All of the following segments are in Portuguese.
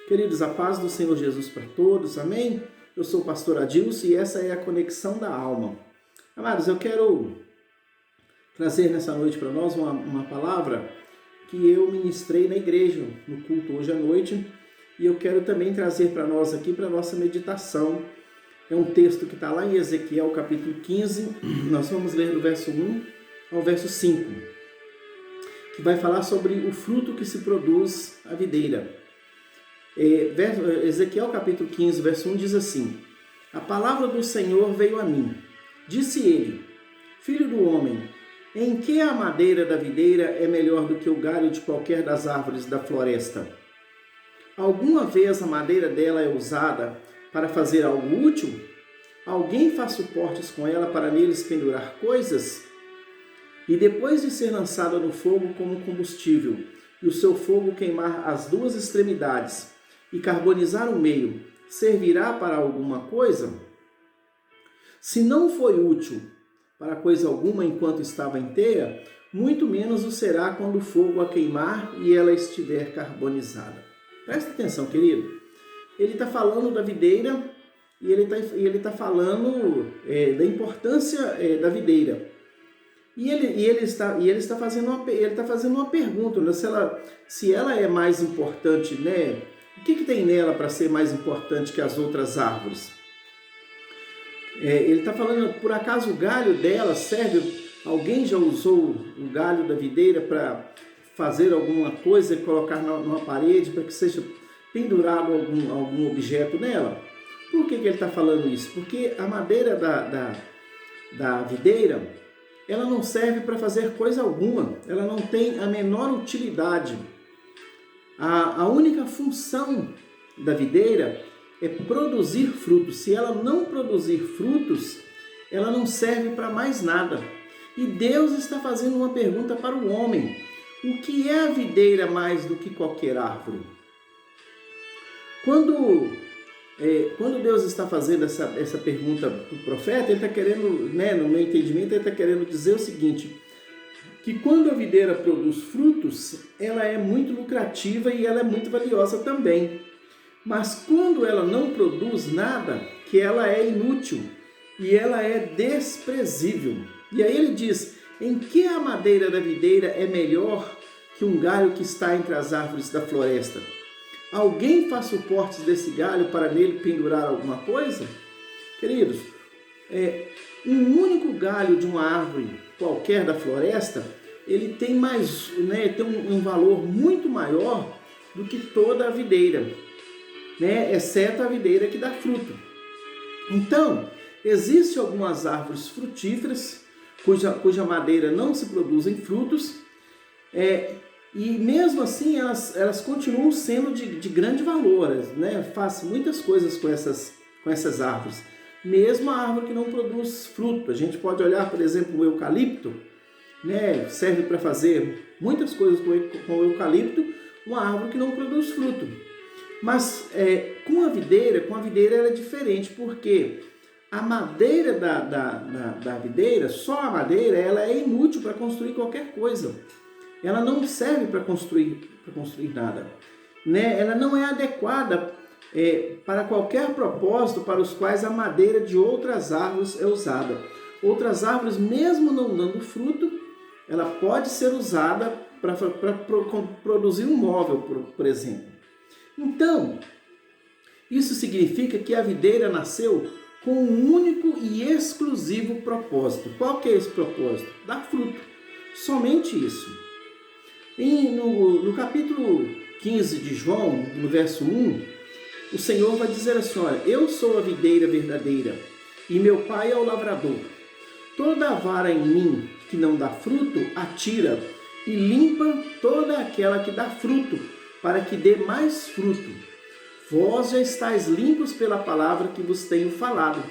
Queridos, a paz do Senhor Jesus para todos, amém? Eu sou o pastor Adilson e essa é a Conexão da Alma. Amados, eu quero trazer nessa noite para nós uma palavra que eu ministrei na igreja, no culto hoje à noite, e eu quero também trazer para nós aqui, para a nossa meditação. É um texto que está lá em Ezequiel, capítulo 15, nós vamos ler do verso 1 ao verso 5, que vai falar sobre o fruto que se produz a videira. Ezequiel capítulo 15, verso 1 diz assim: A palavra do Senhor veio a mim. Disse ele: Filho do homem, em que a madeira da videira é melhor do que o galho de qualquer das árvores da floresta? Alguma vez a madeira dela é usada para fazer algo útil? Alguém faz suportes com ela para neles pendurar coisas? E depois de ser lançada no fogo como combustível, e o seu fogo queimar as duas extremidades, e carbonizar o meio, servirá para alguma coisa? Se não foi útil para coisa alguma enquanto estava inteira, muito menos o será quando o fogo a queimar e ela estiver carbonizada. Presta atenção, querido. Ele está falando da videira e ele tá falando da importância da videira. E ele está fazendo uma pergunta, né? Se ela é mais importante, né? O que tem nela para ser mais importante que as outras árvores? Ele está falando, por acaso o galho dela serve? Alguém já usou o galho da videira para fazer alguma coisa e colocar numa parede para que seja pendurado algum objeto nela? Por que ele está falando isso? Porque a madeira da videira, ela não serve para fazer coisa alguma, ela não tem a menor utilidade. A única função da videira é produzir frutos. Se ela não produzir frutos, ela não serve para mais nada. E Deus está fazendo uma pergunta para o homem: o que é a videira mais do que qualquer árvore? Quando Deus está fazendo essa pergunta para o profeta, ele está querendo, né, no meu entendimento, ele está querendo dizer o seguinte: que quando a videira produz frutos, ela é muito lucrativa e ela é muito valiosa também. Mas quando ela não produz nada, que ela é inútil e ela é desprezível. E aí ele diz: em que a madeira da videira é melhor que um galho que está entre as árvores da floresta? Alguém faz suportes desse galho para nele pendurar alguma coisa? Queridos, um único galho de uma árvore qualquer da floresta, ele tem tem um valor muito maior do que toda a videira, né? Exceto a videira que dá fruto. Então, existem algumas árvores frutíferas cuja madeira não se produz em frutos, e mesmo assim elas continuam sendo de grande valor, né? Faz muitas coisas com essas árvores. Mesmo a árvore que não produz fruto. A gente pode olhar, por exemplo, o eucalipto, né? Serve para fazer muitas coisas com o eucalipto, uma árvore que não produz fruto. Mas com a videira ela é diferente, porque a madeira da videira, só a madeira, ela é inútil para construir qualquer coisa. Ela não serve para construir nada, né? Ela não é adequada para qualquer propósito para os quais a madeira de outras árvores é usada. Outras árvores, mesmo não dando fruto, ela pode ser usada para produzir um móvel, por exemplo. Então, isso significa que a videira nasceu com um único e exclusivo propósito. Qual que é esse propósito? Dar fruto. Somente isso. No capítulo 15 de João, no verso 1, o Senhor vai dizer assim: olha, eu sou a videira verdadeira e meu pai é o lavrador. Toda a vara em mim que não dá fruto, atira e limpa toda aquela que dá fruto, para que dê mais fruto. Vós já estáis limpos pela palavra que vos tenho falado.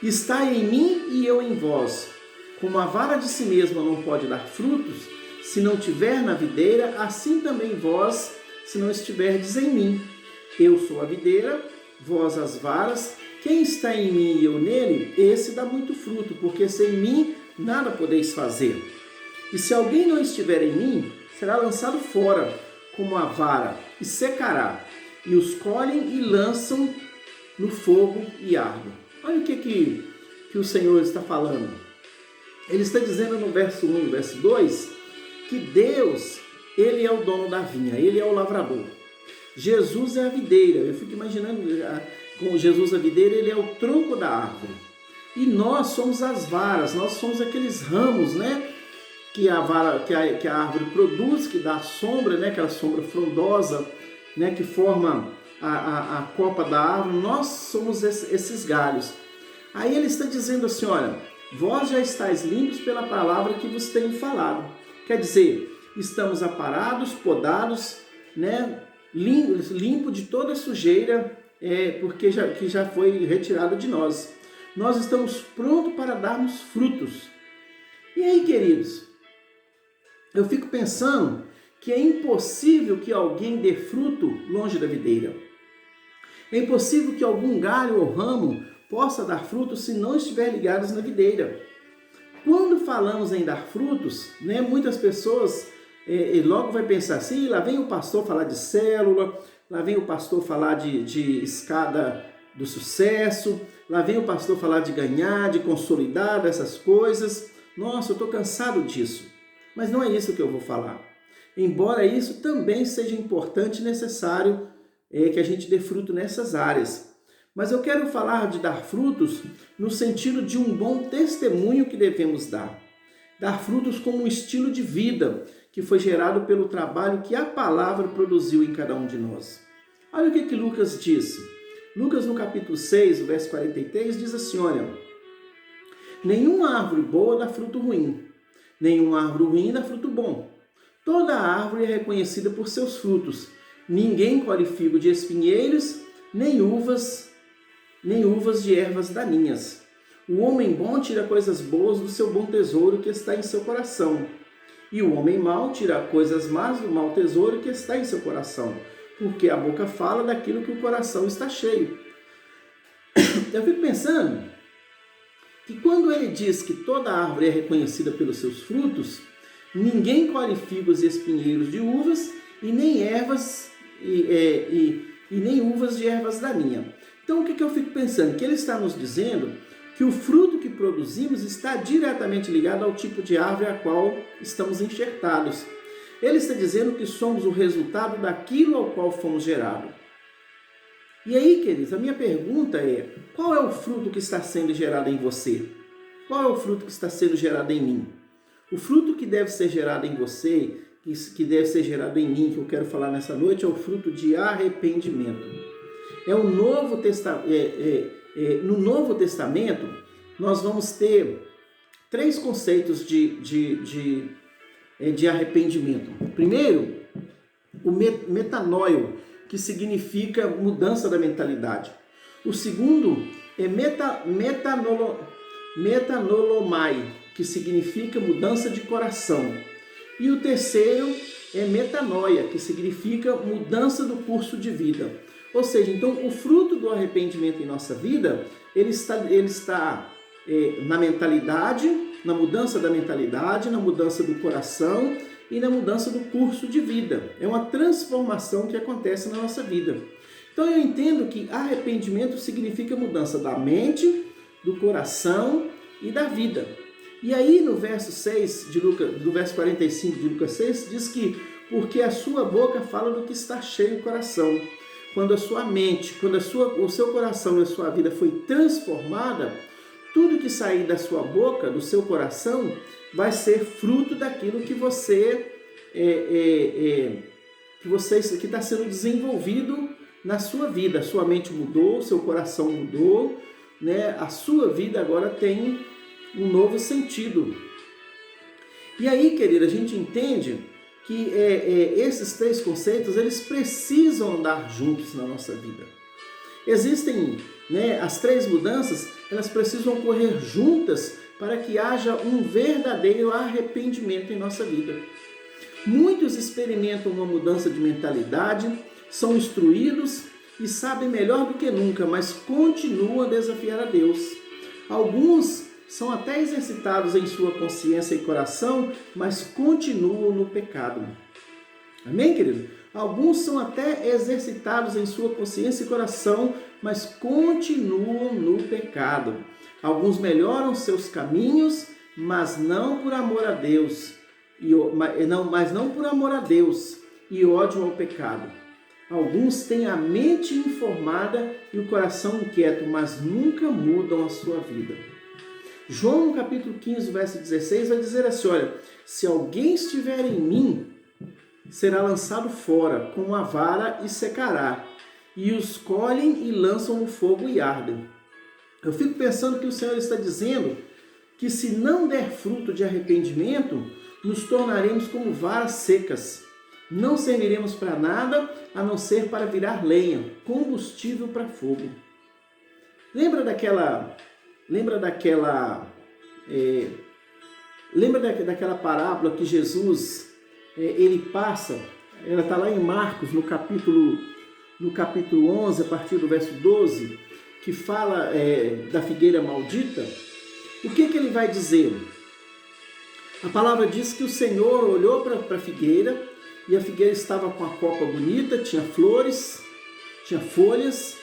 Estai em mim e eu em vós. Como a vara de si mesma não pode dar frutos, se não tiver na videira, assim também vós, se não estiverdes em mim. Eu sou a videira, vós as varas. Quem está em mim e eu nele, esse dá muito fruto, porque sem mim nada podeis fazer. E se alguém não estiver em mim, será lançado fora, como a vara e secará, e os colhem e lançam no fogo e ardem. Olha o que o Senhor está falando. Ele está dizendo no verso 1 e no verso 2 que Deus, Ele é o dono da vinha, Ele é o lavrador. Jesus é a videira. Eu fico imaginando com Jesus a videira, Ele é o tronco da árvore. E nós somos as varas, nós somos aqueles ramos, né? Que a árvore produz, que dá a sombra, né? Aquela sombra frondosa, né? Que forma a copa da árvore. Nós somos esses galhos. Aí ele está dizendo assim, olha, vós já estáis limpos pela palavra que vos tenho falado. Quer dizer, estamos aparados, podados, né? Limpo de toda sujeira, porque já foi retirado de nós. Nós estamos prontos para darmos frutos. E aí, queridos, eu fico pensando que é impossível que alguém dê fruto longe da videira. É impossível que algum galho ou ramo possa dar frutos se não estiver ligados na videira. Quando falamos em dar frutos, né, muitas pessoas logo vai pensar assim, lá vem o pastor falar de célula, lá vem o pastor falar de escada do sucesso, lá vem o pastor falar de ganhar, de consolidar essas coisas. Nossa, eu estou cansado disso. Mas não é isso que eu vou falar. Embora isso também seja importante e necessário que a gente dê fruto nessas áreas. Mas eu quero falar de dar frutos no sentido de um bom testemunho que devemos dar. Dar frutos como um estilo de vida que foi gerado pelo trabalho que a palavra produziu em cada um de nós. Olha o que Lucas disse. Lucas no capítulo 6, verso 43, diz assim, olha, nenhuma árvore boa dá fruto ruim, nenhuma árvore ruim dá fruto bom. Toda árvore é reconhecida por seus frutos. Ninguém colhe figo de espinheiros, nem uvas de ervas daninhas. O homem bom tira coisas boas do seu bom tesouro que está em seu coração. E o homem mau tira coisas más do mau tesouro que está em seu coração. Porque a boca fala daquilo que o coração está cheio. Eu fico pensando que quando ele diz que toda árvore é reconhecida pelos seus frutos, ninguém colhe figos e espinheiros de uvas e nem ervas e nem uvas de ervas daninhas. Então o que eu fico pensando? Que ele está nos dizendo que o fruto que produzimos está diretamente ligado ao tipo de árvore a qual estamos enxertados. Ele está dizendo que somos o resultado daquilo ao qual fomos gerados. E aí, queridos, a minha pergunta é, qual é o fruto que está sendo gerado em você? Qual é o fruto que está sendo gerado em mim? O fruto que deve ser gerado em você, que deve ser gerado em mim, que eu quero falar nessa noite, é o fruto de arrependimento. No Novo Testamento, nós vamos ter 3 conceitos de arrependimento. Primeiro, o metanoio, que significa mudança da mentalidade. O segundo é metanolomai, que significa mudança de coração. E o terceiro é metanoia, que significa mudança do curso de vida. Ou seja, então o fruto do arrependimento em nossa vida, ele está na mentalidade, na mudança da mentalidade, na mudança do coração e na mudança do curso de vida. É uma transformação que acontece na nossa vida. Então eu entendo que arrependimento significa mudança da mente, do coração e da vida. E aí no verso 6 do verso 45 de Lucas 6, diz que porque a sua boca fala do que está cheio o coração. Quando a sua mente, quando o seu coração e a sua vida foi transformada, tudo que sair da sua boca, do seu coração, vai ser fruto daquilo que está sendo desenvolvido na sua vida. A sua mente mudou, o seu coração mudou, né? A sua vida agora tem um novo sentido. E aí, querida, a gente entende que esses 3 conceitos, eles precisam andar juntos na nossa vida. Existem, né, as 3 mudanças, elas precisam ocorrer juntas para que haja um verdadeiro arrependimento em nossa vida. Muitos experimentam uma mudança de mentalidade, são instruídos e sabem melhor do que nunca, mas continuam a desafiar a Deus. Alguns são até exercitados em sua consciência e coração, mas continuam no pecado. Amém, querido? Alguns são até exercitados em sua consciência e coração, mas continuam no pecado. Alguns melhoram seus caminhos, mas não por amor a Deus, mas não por amor a Deus e ódio ao pecado. Alguns têm a mente informada e o coração inquieto, mas nunca mudam a sua vida. João, no capítulo 15, verso 16, vai dizer assim, olha, se alguém estiver em mim, será lançado fora com uma vara e secará, e os colhem e lançam no fogo e ardem. Eu fico pensando que o Senhor está dizendo que se não der fruto de arrependimento, nos tornaremos como varas secas. Não serviremos para nada, a não ser para virar lenha, combustível para fogo. Lembra daquela parábola que Jesus ele passa? Ela está lá em Marcos, no capítulo 11, a partir do verso 12, que fala da figueira maldita. O que ele vai dizer? A palavra diz que o Senhor olhou para a figueira, e a figueira estava com a copa bonita, tinha flores, tinha folhas,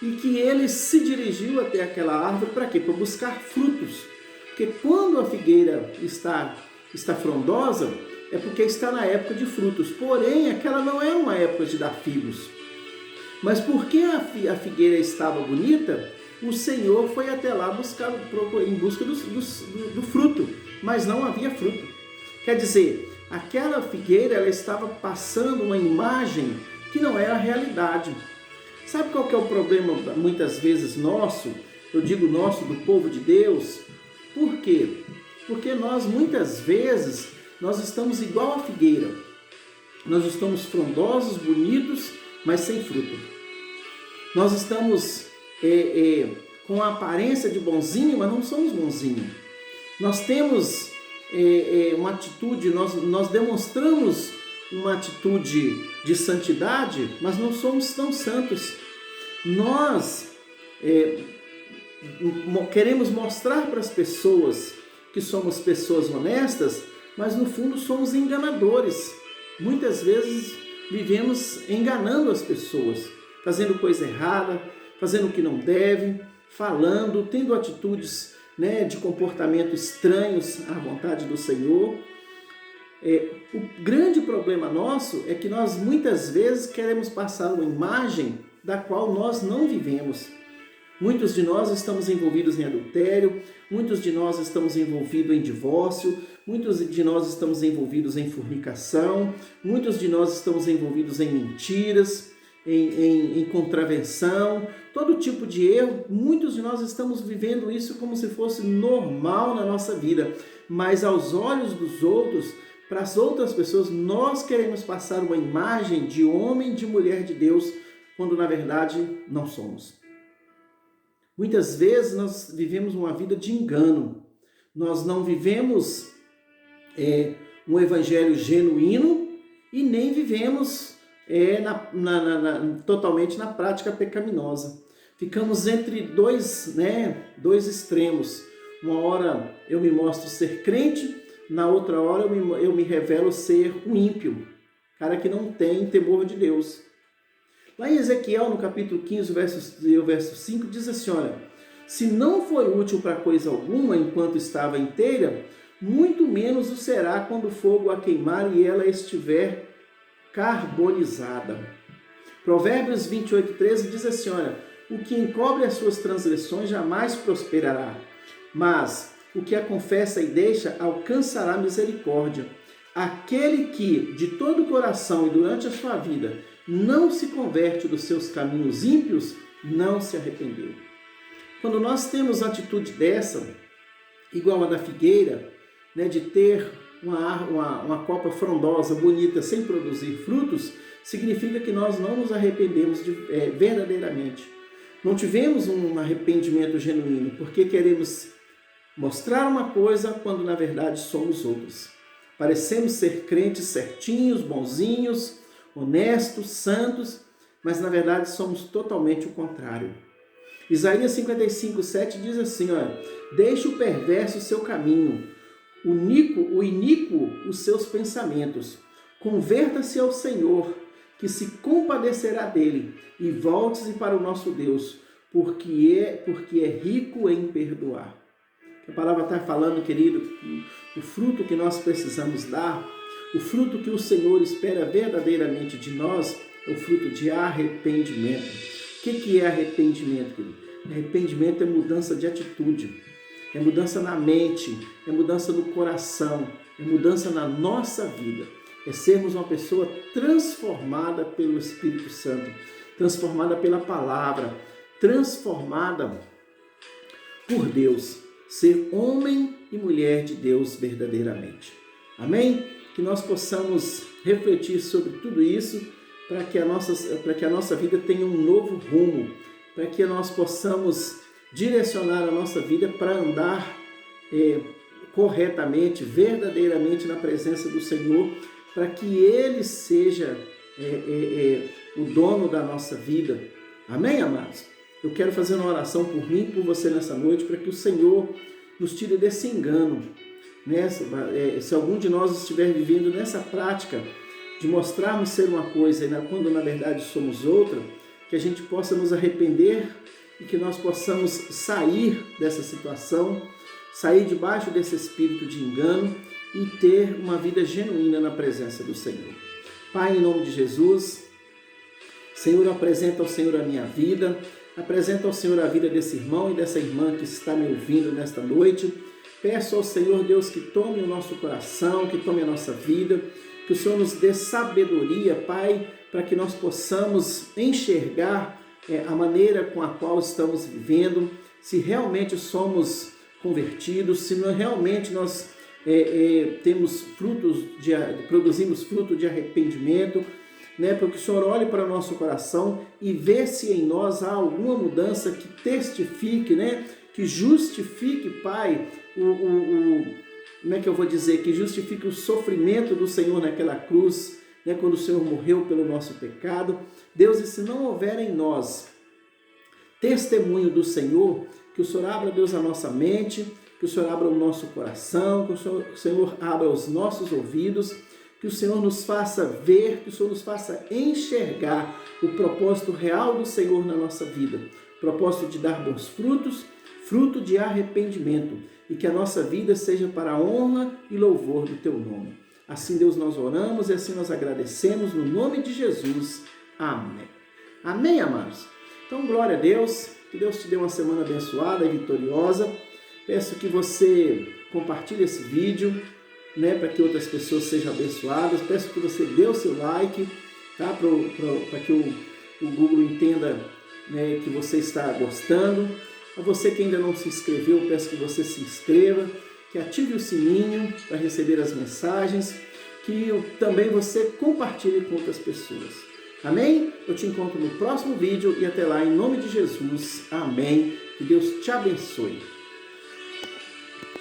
e que ele se dirigiu até aquela árvore para quê? Para buscar frutos. Porque quando a figueira está frondosa, é porque está na época de frutos. Porém, aquela não é uma época de dar figos. Mas porque a figueira estava bonita, o Senhor foi até lá em busca do fruto, mas não havia fruto. Quer dizer, aquela figueira ela estava passando uma imagem que não era a realidade. Sabe qual que é o problema muitas vezes nosso? Eu digo nosso, do povo de Deus. Por quê? Porque nós muitas vezes nós estamos igual a figueira. Nós estamos frondosos, bonitos, mas sem fruto. Nós estamos com a aparência de bonzinho, mas não somos bonzinhos. Nós temos uma atitude, nós demonstramos uma atitude de santidade, mas não somos tão santos. Nós queremos mostrar para as pessoas que somos pessoas honestas, mas no fundo somos enganadores. Muitas vezes vivemos enganando as pessoas, fazendo coisa errada, fazendo o que não deve, falando, tendo atitudes de comportamento estranhos à vontade do Senhor. O grande problema nosso é que nós muitas vezes queremos passar uma imagem da qual nós não vivemos. Muitos de nós estamos envolvidos em adultério, muitos de nós estamos envolvidos em divórcio, muitos de nós estamos envolvidos em fornicação, muitos de nós estamos envolvidos em mentiras, em contravenção, todo tipo de erro. Muitos de nós estamos vivendo isso como se fosse normal na nossa vida, mas aos olhos dos outros, para as outras pessoas, nós queremos passar uma imagem de homem, de mulher de Deus, quando na verdade não somos. Muitas vezes nós vivemos uma vida de engano, nós não vivemos um evangelho genuíno e nem vivemos totalmente na prática pecaminosa. Ficamos entre dois extremos. Uma hora eu me mostro ser crente, na outra hora eu me revelo ser um ímpio, cara que não tem temor de Deus. Lá em Ezequiel, no capítulo 15, o verso 5, diz assim, olha, se não foi útil para coisa alguma enquanto estava inteira, muito menos o será quando o fogo a queimar e ela estiver carbonizada. Provérbios 28:13 diz assim, olha, o que encobre as suas transgressões jamais prosperará, mas o que a confessa e deixa alcançará misericórdia. Aquele que, de todo o coração e durante a sua vida, não se converte dos seus caminhos ímpios, não se arrependeu. Quando nós temos atitude dessa, igual a da figueira, de ter uma copa frondosa, bonita, sem produzir frutos, significa que nós não nos arrependemos verdadeiramente. Não tivemos um arrependimento genuíno, porque queremos mostrar uma coisa quando na verdade somos outros. Parecemos ser crentes certinhos, bonzinhos, honestos, santos, mas na verdade somos totalmente o contrário. Isaías 55:7 diz assim, olha, deixe o perverso o seu caminho, o iníquo os seus pensamentos, converta-se ao Senhor, que se compadecerá dele, e volte-se para o nosso Deus, porque é rico em perdoar. A palavra está falando, querido, que o fruto que nós precisamos dar, o fruto que o Senhor espera verdadeiramente de nós, é o fruto de arrependimento. O que é arrependimento, querido? Arrependimento é mudança de atitude, é mudança na mente, é mudança no coração, é mudança na nossa vida. É sermos uma pessoa transformada pelo Espírito Santo, transformada pela palavra, transformada por Deus. Ser homem e mulher de Deus verdadeiramente. Amém? Que nós possamos refletir sobre tudo isso para que a nossa vida tenha um novo rumo, para que nós possamos direcionar a nossa vida para andar corretamente, verdadeiramente na presença do Senhor, para que Ele seja o dono da nossa vida. Amém, amados? Eu quero fazer uma oração por mim e por você nessa noite, para que o Senhor nos tire desse engano. Se algum de nós estiver vivendo nessa prática de mostrarmos ser uma coisa quando na verdade somos outra, que a gente possa nos arrepender e que nós possamos sair dessa situação, sair debaixo desse espírito de engano e ter uma vida genuína na presença do Senhor. Pai, em nome de Jesus, Senhor, eu apresento ao Senhor a minha vida, apresento ao Senhor a vida desse irmão e dessa irmã que está me ouvindo nesta noite. Peço ao Senhor, Deus, que tome o nosso coração, que tome a nossa vida, que o Senhor nos dê sabedoria, Pai, para que nós possamos enxergar a maneira com a qual estamos vivendo, se realmente somos convertidos, se realmente nós produzimos fruto de arrependimento, para que o Senhor olhe para o nosso coração e vê se em nós há alguma mudança que testifique, que justifique, Pai, que justifique o sofrimento do Senhor naquela cruz, quando o Senhor morreu pelo nosso pecado. Deus, e se não houver em nós testemunho do Senhor, que o Senhor abra, Deus, a nossa mente, que o Senhor abra o nosso coração, que o Senhor abra os nossos ouvidos, que o Senhor nos faça ver, que o Senhor nos faça enxergar o propósito real do Senhor na nossa vida, propósito de dar bons frutos, fruto de arrependimento, e que a nossa vida seja para a honra e louvor do Teu nome. Assim, Deus, nós oramos e assim nós agradecemos no nome de Jesus. Amém. Amém, amados? Então, glória a Deus, que Deus te dê uma semana abençoada e vitoriosa. Peço que você compartilhe esse vídeo, para que outras pessoas sejam abençoadas. Peço que você dê o seu like, tá? Para que o Google entenda, que você está gostando. A você que ainda não se inscreveu, peço que você se inscreva, que ative o sininho para receber as mensagens, que também você compartilhe com outras pessoas. Amém? Eu te encontro no próximo vídeo e até lá, em nome de Jesus. Amém. Que Deus te abençoe.